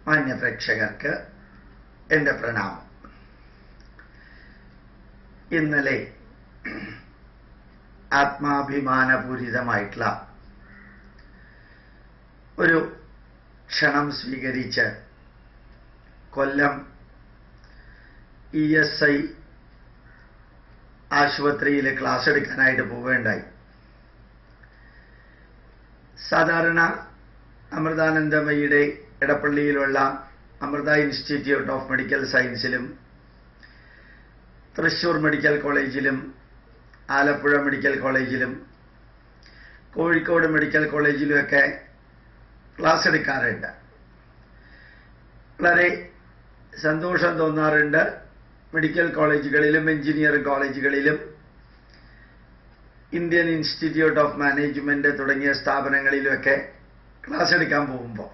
മാന്യപ്രേക്ഷകർക്ക് എൻ്റെ പ്രണാമം. ഇന്നലെ ആത്മാഭിമാനപൂരിതമായിട്ടുള്ള ഒരു ക്ഷണം സ്വീകരിച്ച് കൊല്ലം ESI ആശുപത്രിയിൽ ക്ലാസ് എടുക്കാനായിട്ട് പോവുകയുണ്ടായി. സാധാരണ അമൃതാനന്ദമയിയുടെ എടപ്പള്ളിയിലുള്ള അമൃത ഇൻസ്റ്റിറ്റ്യൂട്ട് ഓഫ് മെഡിക്കൽ സയൻസിലും തൃശ്ശൂർ മെഡിക്കൽ കോളേജിലും ആലപ്പുഴ മെഡിക്കൽ കോളേജിലും കോഴിക്കോട് മെഡിക്കൽ കോളേജിലുമൊക്കെ ക്ലാസ് എടുക്കാറുണ്ട്. വളരെ സന്തോഷം തോന്നാറുണ്ട്. മെഡിക്കൽ കോളേജുകളിലും എഞ്ചിനീയറിംഗ് കോളേജുകളിലും ഇന്ത്യൻ ഇൻസ്റ്റിറ്റ്യൂട്ട് ഓഫ് മാനേജ്മെന്റ് തുടങ്ങിയ സ്ഥാപനങ്ങളിലുമൊക്കെ ക്ലാസ് എടുക്കാൻ പോകുമ്പോൾ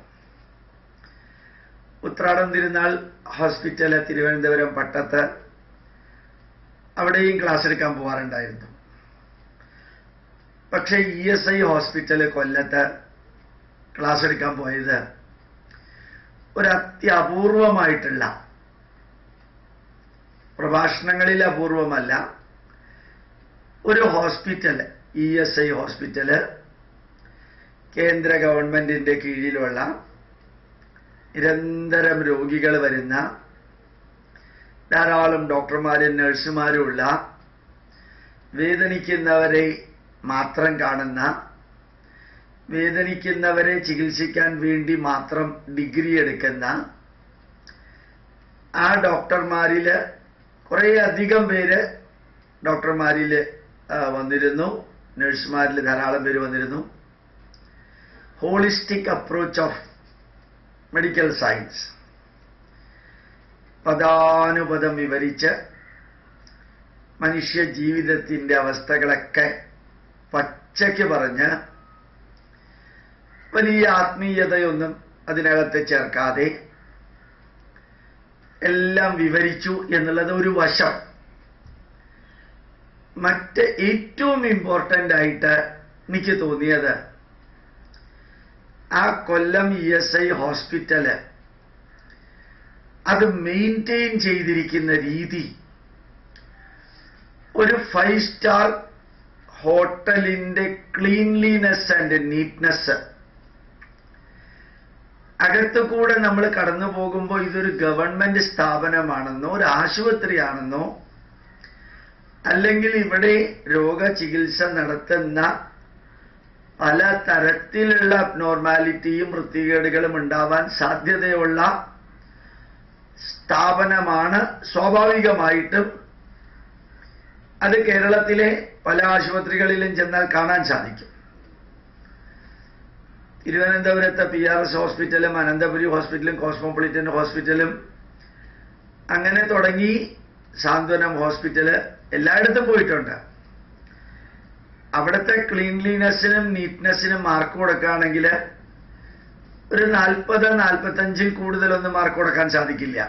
ഉത്രാടം തിരുനാൾ ഹോസ്പിറ്റൽ തിരുവനന്തപുരം പട്ടത്ത് അവിടെയും ക്ലാസ് എടുക്കാൻ പോകാറുണ്ടായിരുന്നു. പക്ഷേ ESI ഹോസ്പിറ്റൽ കൊല്ലത്ത് ക്ലാസ് എടുക്കാൻ പോയത് ഒരു അത്യപൂർവമായിട്ടുള്ള, പ്രഭാഷണങ്ങളിൽ അപൂർവമല്ല, ഒരു ഹോസ്പിറ്റൽ, ESI ഹോസ്പിറ്റല് കേന്ദ്ര ഗവൺമെന്റിന്റെ കീഴിലുള്ള നിരന്തരം രോഗികൾ വരുന്ന, ധാരാളം ഡോക്ടർമാരും നഴ്സുമാരും ഉള്ള, വേദനിക്കുന്നവരെ മാത്രം കാണുന്ന, വേദനിക്കുന്നവരെ ചികിത്സിക്കാൻ വേണ്ടി മാത്രം ഡിഗ്രി എടുക്കുന്ന ആ ഡോക്ടർമാരിൽ കുറേയധികം പേര് ഡോക്ടർമാരിൽ വന്നിരുന്നു, നഴ്സുമാരിൽ ധാരാളം പേര് വന്നിരുന്നു. Holistic approach of medical science പദാനുപദം വിവരിച്ച് മനുഷ്യ ജീവിതത്തിൻ്റെ അവസ്ഥകളൊക്കെ പച്ചയ്ക്ക് പറഞ്ഞ് വലിയ ആത്മീയതയൊന്നും അതിനകത്ത് ചേർക്കാതെ എല്ലാം വിവരിച്ചു എന്നുള്ളത് ഒരു വശം. മറ്റ് ഏറ്റവും ഇമ്പോർട്ടൻ്റ് ആയിട്ട് എനിക്ക് തോന്നിയത് ആ കൊല്ലം ESI ഹോസ്പിറ്റല് അത് മെയിൻറ്റെയിൻ ചെയ്തിരിക്കുന്ന രീതി ഒരു 5 സ്റ്റാർ ഹോട്ടലിന്റെ ക്ലീൻലിനെസ് ആൻഡ് നീറ്റ്നെസ്. അകത്തുകൂടെ നമ്മൾ കടന്നു പോകുമ്പോൾ ഇതൊരു ഗവൺമെന്റ് സ്ഥാപനമാണെന്നോ ഒരു ആശുപത്രിയാണെന്നോ അല്ലെങ്കിൽ ഇവിടെ രോഗചികിത്സ നടത്തുന്ന പല തരത്തിലുള്ള അബ്നോർമാലിറ്റിയും വൃത്തികേടുകളും ഉണ്ടാവാൻ സാധ്യതയുള്ള സ്ഥാപനമാണ്. സ്വാഭാവികമായിട്ടും അത് കേരളത്തിലെ പല ആശുപത്രികളിലും ചെന്നാൽ കാണാൻ സാധിക്കും. തിരുവനന്തപുരത്തെ PRS ഹോസ്പിറ്റലും അനന്തപുരി ഹോസ്പിറ്റലും കോസ്മോപൊളിറ്റൻ ഹോസ്പിറ്റലും അങ്ങനെ തുടങ്ങി സാന്ത്വനം ഹോസ്പിറ്റല് എല്ലായിടത്തും പോയിട്ടുണ്ട്. അവിടുത്തെ ക്ലീൻലിനെസ്സിനും നീറ്റ്നെസ്സിനും മാർക്ക് കൊടുക്കുകയാണെങ്കിൽ ഒരു 40-45 കൂടുതലൊന്നും മാർക്ക് കൊടുക്കാൻ സാധിക്കില്ല.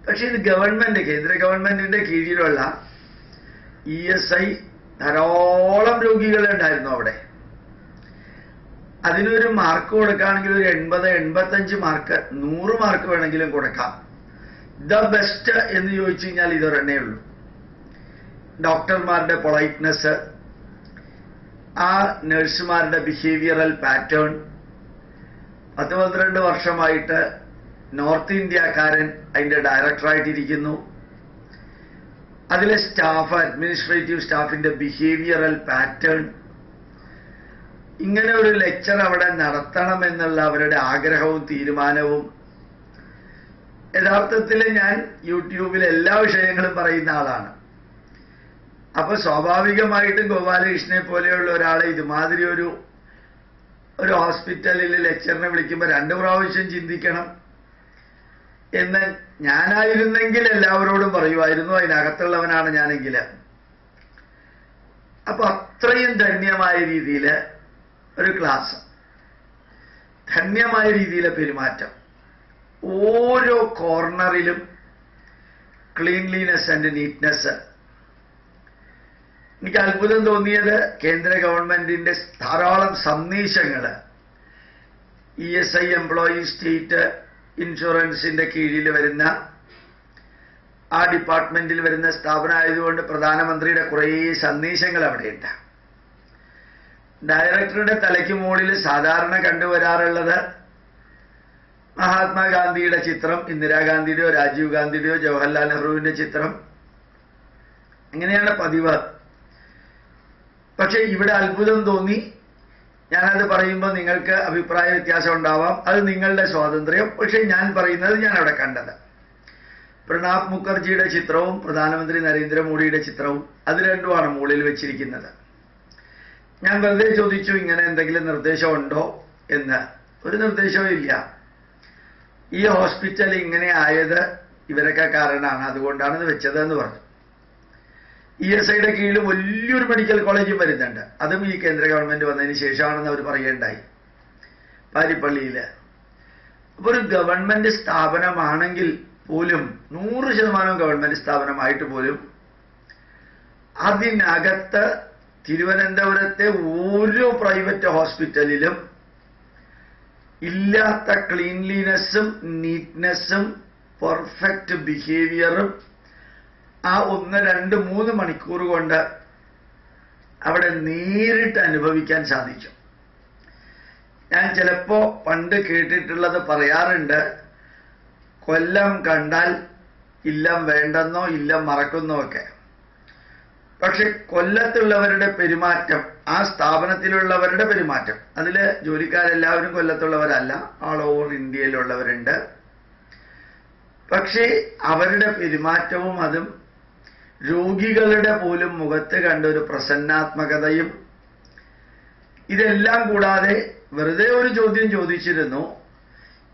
പക്ഷെ ഇത് ഗവൺമെന്റ്, കേന്ദ്ര ഗവൺമെന്റിന്റെ കീഴിലുള്ള ESI ധാരാളം രോഗികളുണ്ടായിരുന്നു അവിടെ. അതിനൊരു മാർക്ക് കൊടുക്കുകയാണെങ്കിൽ ഒരു 80-85 മാർക്ക്, 100 മാർക്ക് വേണമെങ്കിലും കൊടുക്കാം. ദ ബെസ്റ്റ് എന്ന് ചോദിച്ചു കഴിഞ്ഞാൽ ഇതൊരെണ്ണേ ഉള്ളൂ. ഡോക്ടർമാരുടെ പൊളൈറ്റ്നെസ്, ആ നഴ്സുമാരുടെ ബിഹേവിയറൽ പാറ്റേൺ. 10-12 വർഷമായിട്ട് നോർത്ത് ഇന്ത്യക്കാരൻ അതിൻ്റെ ഡയറക്ടറായിട്ടിരിക്കുന്നു. അതിലെ സ്റ്റാഫ്, അഡ്മിനിസ്ട്രേറ്റീവ് സ്റ്റാഫിന്റെ ബിഹേവിയറൽ പാറ്റേൺ. ഇങ്ങനെ ഒരു ലെക്ചർ അവിടെ നടത്തണമെന്നുള്ള അവരുടെ ആഗ്രഹവും തീരുമാനവും. യഥാർത്ഥത്തിൽ ഞാൻ യൂട്യൂബിൽ എല്ലാ വിഷയങ്ങളും പറയുന്ന ആളാണ്. അപ്പൊ സ്വാഭാവികമായിട്ടും ഗോപാലകൃഷ്ണനെ പോലെയുള്ള ഒരാളെ ഇതുമാതിരി ഒരു ഹോസ്പിറ്റലിൽ ലെക്ചറിനെ വിളിക്കുമ്പോൾ 2 പ്രാവശ്യം ചിന്തിക്കണം എന്ന് ഞാനായിരുന്നെങ്കിൽ എല്ലാവരോടും പറയുമായിരുന്നു. അതിനകത്തുള്ളവനാണ് ഞാനെങ്കിൽ. അപ്പൊ അത്രയും ധന്യമായ രീതിയിൽ ഒരു ക്ലാസ്, ധന്യമായ രീതിയിലെ പെരുമാറ്റം, ഓരോ കോർണറിലും ക്ലീൻലിനെസ് ആൻഡ് നീറ്റ്നെസ്. എനിക്ക് അത്ഭുതം തോന്നിയത് കേന്ദ്ര ഗവൺമെന്റിന്റെ ധാരാളം സന്ദേശങ്ങൾ ESI എംപ്ലോയി സ്റ്റേറ്റ് ഇൻഷുറൻസിന്റെ കീഴിൽ വരുന്ന ആ ഡിപ്പാർട്ട്മെന്റിൽ വരുന്ന സ്ഥാപനമായതുകൊണ്ട് പ്രധാനമന്ത്രിയുടെ കുറേ സന്ദേശങ്ങൾ അവിടെയുണ്ട്. ഡയറക്ടറുടെ തലയ്ക്ക് മുകളിൽ സാധാരണ കണ്ടുവരാറുള്ളത് മഹാത്മാഗാന്ധിയുടെ ചിത്രം, ഇന്ദിരാഗാന്ധിയുടെയോ രാജീവ് ഗാന്ധിയുടെയോ ജവഹർലാൽ നെഹ്റുവിന്റെ ചിത്രം, ഇങ്ങനെയാണ് പതിവ്. പക്ഷെ ഇവിടെ അത്ഭുതം തോന്നി. ഞാനത് പറയുമ്പോൾ നിങ്ങൾക്ക് അഭിപ്രായ വ്യത്യാസം ഉണ്ടാവാം, അത് നിങ്ങളുടെ സ്വാതന്ത്ര്യം. പക്ഷെ ഞാൻ പറയുന്നത് ഞാൻ അവിടെ കണ്ടത് പ്രണാബ് മുഖർജിയുടെ ചിത്രവും പ്രധാനമന്ത്രി നരേന്ദ്രമോദിയുടെ ചിത്രവും, അത് രണ്ടുമാണ് മുകളിൽ വെച്ചിരിക്കുന്നത്. ഞാൻ വെറുതെ ചോദിച്ചു, ഇങ്ങനെ എന്തെങ്കിലും നിർദ്ദേശമുണ്ടോ എന്ന്. ഒരു നിർദ്ദേശവും ഇല്ല. ഈ ഹോസ്പിറ്റൽ ഇങ്ങനെ ആയത് ഇവരൊക്കെ കാരണമാണ്, അതുകൊണ്ടാണ് ഇത് വെച്ചതെന്ന് പറഞ്ഞു. ESIയുടെ കീഴിൽ വലിയൊരു മെഡിക്കൽ കോളേജും വരുന്നുണ്ട്. അതും ഈ കേന്ദ്ര ഗവൺമെന്റ് വന്നതിന് ശേഷമാണെന്ന് അവർ പറയുകയുണ്ടായി, പാരിപ്പള്ളിയിൽ. അപ്പൊ ഒരു ഗവൺമെന്റ് സ്ഥാപനമാണെങ്കിൽ പോലും, 100% ഗവൺമെന്റ് സ്ഥാപനമായിട്ട് പോലും, അതിനകത്ത് തിരുവനന്തപുരത്തെ ഓരോ പ്രൈവറ്റ് ഹോസ്പിറ്റലിലും ഇല്ലാത്ത ക്ലീൻലിനെസ്സും നീറ്റ്നെസ്സും പെർഫെക്റ്റ് ബിഹേവിയറും ആ 1, 2, 3 മണിക്കൂർ കൊണ്ട് അവിടെ നേരിട്ട് അനുഭവിക്കാൻ സാധിച്ചു. ഞാൻ ചിലപ്പോ പണ്ട് കേട്ടിട്ടുള്ളത് പറയാറുണ്ട്, കൊല്ലം കണ്ടാൽ ഇല്ലം വേണ്ടെന്നോ ഇല്ലം മറക്കുന്നോ ഒക്കെ. പക്ഷെ കൊല്ലത്തുള്ളവരുടെ പെരുമാറ്റം, ആ സ്ഥാപനത്തിലുള്ളവരുടെ പെരുമാറ്റം, അതിൽ ജോലിക്കാരെല്ലാവരും കൊല്ലത്തുള്ളവരല്ല, ഓൾ ഓവർ ഇന്ത്യയിലുള്ളവരുണ്ട്. പക്ഷേ അവരുടെ പെരുമാറ്റവും അതും രോഗികളുടെ പോലും മുഖത്ത് കണ്ട ഒരു പ്രസന്നാത്മകതയും, ഇതെല്ലാം കൂടാതെ വെറുതെ ഒരു ചോദ്യം ചോദിച്ചിരുന്നു,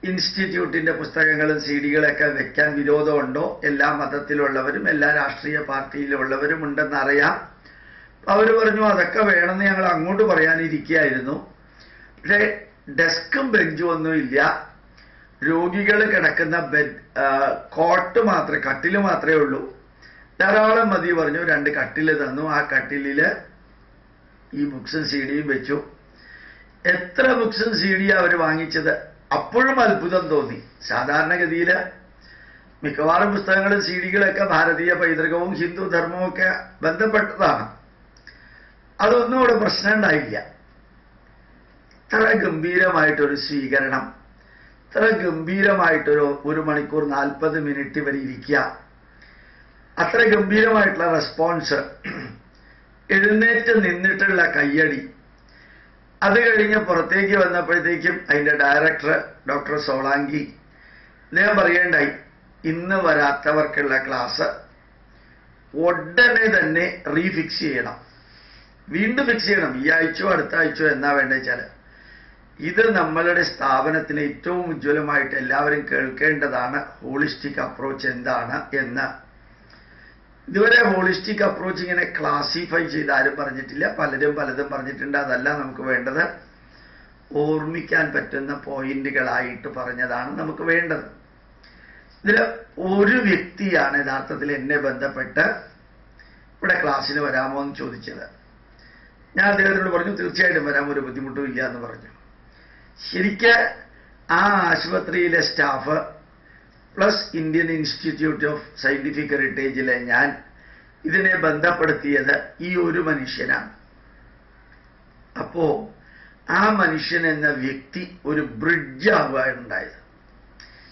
ഇൻസ്റ്റിറ്റ്യൂട്ടിന്റെ പുസ്തകങ്ങളും CD-കളൊക്കെ വെക്കാൻ വിരോധമുണ്ടോ? എല്ലാ മതത്തിലുള്ളവരും എല്ലാ രാഷ്ട്രീയ പാർട്ടിയിലുള്ളവരും ഉണ്ടെന്നറിയാം. അവർ പറഞ്ഞു അതൊക്കെ വേണമെന്ന് ഞങ്ങൾ അങ്ങോട്ട് പറയാനിരിക്കുകയായിരുന്നു. പക്ഷേ ഡെസ്കും ബെഞ്ചും ഒന്നുമില്ല, രോഗികൾ കിടക്കുന്ന കോട്ട് മാത്രമേ, കട്ടില് മാത്രമേ ഉള്ളൂ. ധാരാളം മതി പറഞ്ഞു. 2 കട്ടില് തന്നു. ആ കട്ടിലിൽ ഈ ബുക്സും CD-യും വെച്ചു. എത്ര ബുക്സും CD അവർ വാങ്ങിച്ചത്? അപ്പോഴും അത്ഭുതം തോന്നി. സാധാരണഗതിയിൽ മിക്കവാറും പുസ്തകങ്ങളും CD-കളൊക്കെ ഭാരതീയ പൈതൃകവും ഹിന്ദു ധർമ്മവും ഒക്കെ ബന്ധപ്പെട്ടതാണ്. അതൊന്നും ഇവിടെ പ്രശ്നം ഉണ്ടായില്ല. ഇത്ര ഗംഭീരമായിട്ടൊരു സ്വീകരണം, ഇത്ര ഗംഭീരമായിട്ടൊരു 1 മണിക്കൂർ 40 മിനിറ്റ് വരെ ഇരിക്കുക, അത്ര ഗംഭീരമായിട്ടുള്ള റെസ്പോൺസ്, എഴുന്നേറ്റ് നിന്നിട്ടുള്ള കയ്യടി. അത് കഴിഞ്ഞ് പുറത്തേക്ക് വന്നപ്പോഴത്തേക്കും അതിൻ്റെ ഡയറക്ടർ ഡോക്ടർ സോളാങ്കി അദ്ദേഹം പറയേണ്ടായി, ഇന്ന് വരാത്തവർക്കുള്ള ക്ലാസ് ഉടനെ തന്നെ റീഫിക്സ് ചെയ്യണം, വീണ്ടും ഫിക്സ് ചെയ്യണം, ഈ ആഴ്ചയോ അടുത്ത ആഴ്ചയോ എന്നാ വേണ്ടെച്ചാൽ. ഇത് നമ്മളുടെ സ്ഥാപനത്തിന് ഏറ്റവും ഉജ്ജ്വലമായിട്ട് എല്ലാവരും കേൾക്കേണ്ടതാണ്, ഹോളിസ്റ്റിക് അപ്രോച്ച് എന്താണ് എന്ന്. ഇതുവരെ ഹോളിസ്റ്റിക് അപ്രോച്ച് ഇങ്ങനെ ക്ലാസിഫൈ ചെയ്ത് ആരും പറഞ്ഞിട്ടില്ല. പലരും പലതും പറഞ്ഞിട്ടുണ്ട്. അതല്ല നമുക്ക് വേണ്ടത്, ഓർമ്മിക്കാൻ പറ്റുന്ന പോയിന്റുകളായിട്ട് പറഞ്ഞതാണ് നമുക്ക് വേണ്ടത്. ഇതിൽ ഒരു വ്യക്തിയാണ് യഥാർത്ഥത്തിൽ എന്നെ ബന്ധപ്പെട്ട് ഇവിടെ ക്ലാസ്സിന് വരാമോ എന്ന് ചോദിച്ചത്. ഞാൻ അദ്ദേഹത്തിനോട് പറഞ്ഞു തീർച്ചയായിട്ടും വരാൻ, ഒരു ബുദ്ധിമുട്ടും ഇല്ല എന്ന് പറഞ്ഞു. ശരിക്ക് ആ ആശുപത്രിയിലെ staff plus Indian institute of scientific ഹെറിറ്റേജിലെ ഞാൻ ഇതിനെ ബന്ധപ്പെടുത്തിയത് ഈ ഒരു മനുഷ്യനാണ്. അപ്പോ ആ മനുഷ്യൻ എന്ന വ്യക്തി ഒരു ബ്രിഡ്ജ് ആവുകയുണ്ടായത്.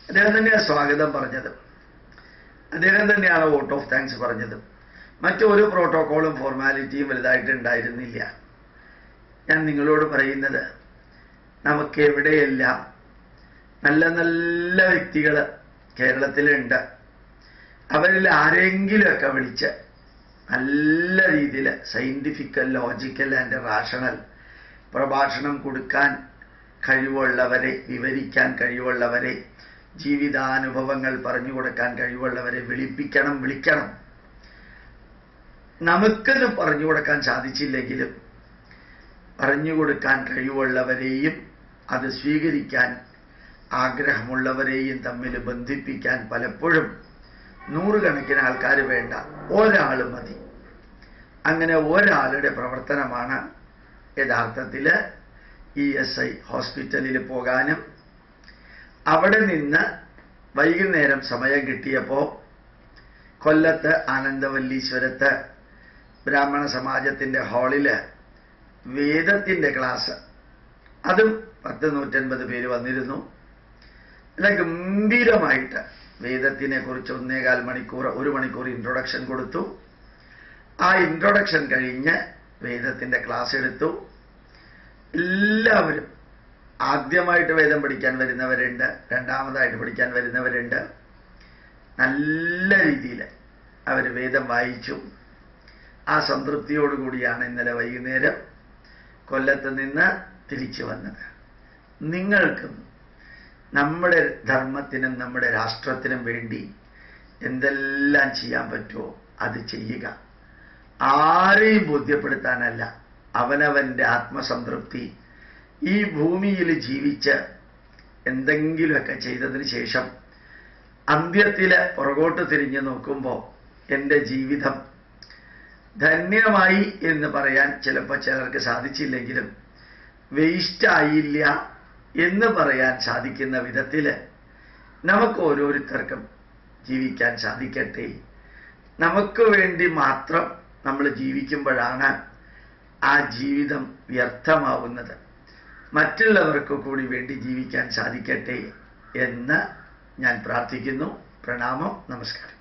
അദ്ദേഹം തന്നെയാണ് സ്വാഗതം പറഞ്ഞത്, അദ്ദേഹം തന്നെയാണ് വോട്ട് ഓഫ് താങ്ക്സ് പറഞ്ഞത്. മറ്റൊരു പ്രോട്ടോക്കോളും ഫോർമാലിറ്റിയും വലുതായിട്ട് ഉണ്ടായിരുന്നില്ല. ഞാൻ നിങ്ങളോട് പറയുന്നത്, നമുക്ക് എവിടെയെല്ലാം നല്ല നല്ല വ്യക്തികൾ കേരളത്തിലുണ്ട്, അവരിൽ ആരെങ്കിലുമൊക്കെ വിളിച്ച് നല്ല രീതിയിൽ സയന്റിഫിക്കൽ, ലോജിക്കൽ ആൻഡ് റാഷണൽ പ്രഭാഷണം കൊടുക്കാൻ കഴിവുള്ളവരെ, വിവരിക്കാൻ കഴിവുള്ളവരെ, ജീവിതാനുഭവങ്ങൾ പറഞ്ഞു കൊടുക്കാൻ കഴിവുള്ളവരെ വിളിക്കണം. നമുക്കത് പറഞ്ഞു കൊടുക്കാൻ സാധിച്ചില്ലെങ്കിലും പറഞ്ഞു കൊടുക്കാൻ കഴിവുള്ളവരെയും അത് സ്വീകരിക്കാൻ ആഗ്രഹമുള്ളവരെയും തമ്മിൽ ബന്ധിപ്പിക്കാൻ പലപ്പോഴും 100 കണക്കിന് ആൾക്കാർ വേണ്ട, ഒരാൾ മതി. അങ്ങനെ ഒരാളുടെ പ്രവർത്തനമാണ് യഥാർത്ഥത്തിൽ ESI ഹോസ്പിറ്റലിൽ പോകാനും അവിടെ നിന്ന് വൈകുന്നേരം സമയം കിട്ടിയപ്പോൾ കൊല്ലത്ത് ആനന്ദവല്ലീശ്വരത്ത് ബ്രാഹ്മണ സമാജത്തിൻ്റെ ഹാളിൽ വേദത്തിൻ്റെ ക്ലാസ്, അതും 150 പേര് വന്നിരുന്നു. നല്ല ഗംഭീരമായിട്ട് വേദത്തിനെ കുറിച്ച് 1.25 മണിക്കൂർ 1 മണിക്കൂർ ഇൻട്രൊഡക്ഷൻ കൊടുത്തു. ആ ഇൻട്രൊഡക്ഷൻ കഴിഞ്ഞ് വേദത്തിൻ്റെ ക്ലാസ് എടുത്തു. എല്ലാവരും ആദ്യമായിട്ട് വേദം പഠിക്കാൻ വരുന്നവരുണ്ട്, രണ്ടാമതായിട്ട് പഠിക്കാൻ വരുന്നവരുണ്ട്. നല്ല രീതിയിൽ അവർ വേദം വായിച്ചു. ആ സംതൃപ്തിയോടുകൂടിയാണ് ഇന്നലെ വൈകുന്നേരം കൊല്ലത്ത് നിന്ന് തിരിച്ചു വന്നത്. നിങ്ങൾക്കും നമ്മുടെ ധർമ്മത്തിനും നമ്മുടെ രാഷ്ട്രത്തിനും വേണ്ടി എന്തെല്ലാം ചെയ്യാൻ പറ്റുമോ അത് ചെയ്യുക. ആരെയും ബോധ്യപ്പെടുത്താനല്ല, അവനവൻ്റെ ആത്മസംതൃപ്തി. ഈ ഭൂമിയിൽ ജീവിച്ച് എന്തെങ്കിലുമൊക്കെ ചെയ്തതിന് ശേഷം അന്ത്യത്തിൽ പുറകോട്ട് തിരിഞ്ഞു നോക്കുമ്പോൾ എൻ്റെ ജീവിതം ധന്യമായി എന്ന് പറയാൻ ചിലപ്പോൾ ചിലർക്ക് സാധിച്ചില്ലെങ്കിലും വേസ്റ്റായില്ല എന്ന് പറയാൻ സാധിക്കുന്ന വിധത്തിൽ നമുക്ക് ഓരോരുത്തർക്കും ജീവിക്കാൻ സാധിക്കട്ടെ. നമുക്ക് വേണ്ടി മാത്രം നമ്മൾ ജീവിക്കുമ്പോഴാണ് ആ ജീവിതം വ്യർത്ഥമാവുന്നത്. മറ്റുള്ളവർക്ക് കൂടി വേണ്ടി ജീവിക്കാൻ സാധിക്കട്ടെ എന്ന് ഞാൻ പ്രാർത്ഥിക്കുന്നു. പ്രണാമം, നമസ്കാരം.